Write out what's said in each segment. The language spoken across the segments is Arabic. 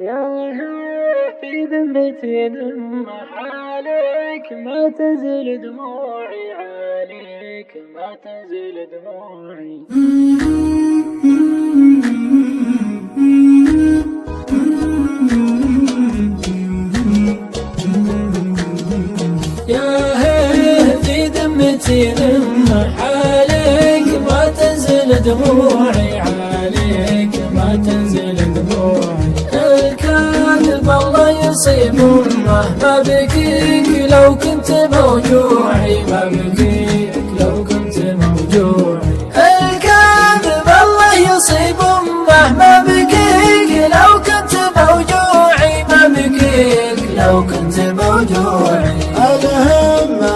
يا في ذمتي ذم حالك ما تزل دموعي عليك ما تزل دموعي. يا في ذمتي ذم حالك ما تزل دموعي عليك ما تنزل دموعي. الكاذب الله يصيب مهما بكيك لو كنت موجوعي ما بكيك لو كنت موجوعي. الكاذب الله يصيب مهما بكيك لو كنت موجوعي ما بكيك لو كنت موجوعي. الهمة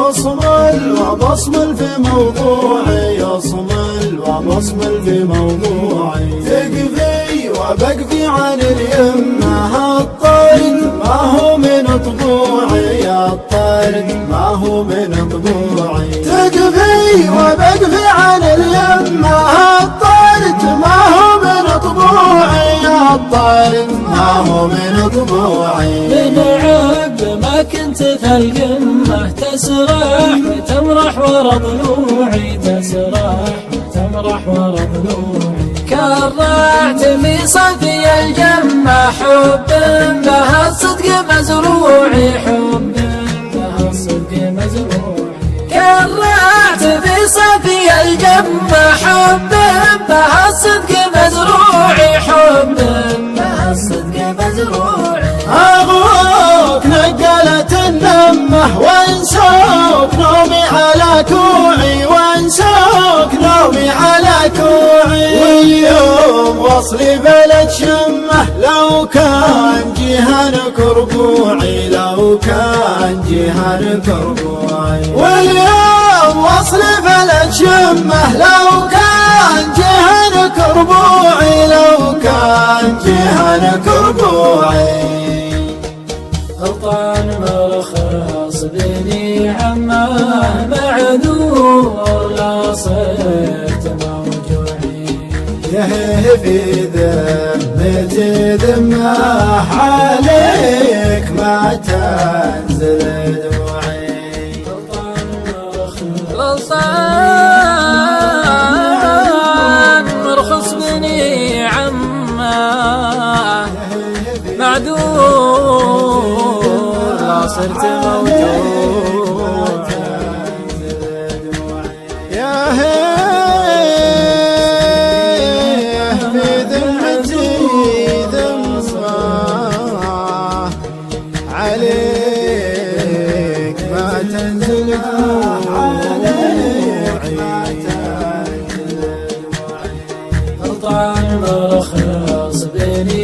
أصمل وبصمل في موضوعي أصمل وبصمل في موضوعي. تقفي وبقفي عن اليمة الطارد ما هو من طبوعي الطارد ما هو من طبوعي. تقفي وبقفي عن اليمة الطارد ما هو من طبوعي الطارد ما هو من طبوعي. من عقب ما كنت في القمة تسرح وتمرح ورا ضلوعي تسرح وتمرح ورا ضلوعي. كرعت في صفي الجمة حب بها الصدق مزروعي حب بها الصدق مزروعي. كرعت في صفي الجمة حب بها الصدق مزروعي حب بها الصدق مزروعي. أغوك نقلت النمة وانسوك نومي على كوعي وانسوك نومي على كوعي. واليوم وصلي بلد شمه لو كان جهنك ربوعي لو كان جهنك ربوعي. واليوم وصلي بلد شمه لو كان جهنك ربوعي لو كان جهنك ربوعي. غلطان مرخص بني عمه معذور لا صرت موجوعي. يهي في ذمتي ذمه عليك ما تنزل دموعي. غلطان مرخص بني عمه معذور لا صرت موجوع. يا في ذمتي ذمة عليك ما تنزل غلطان مرخص بني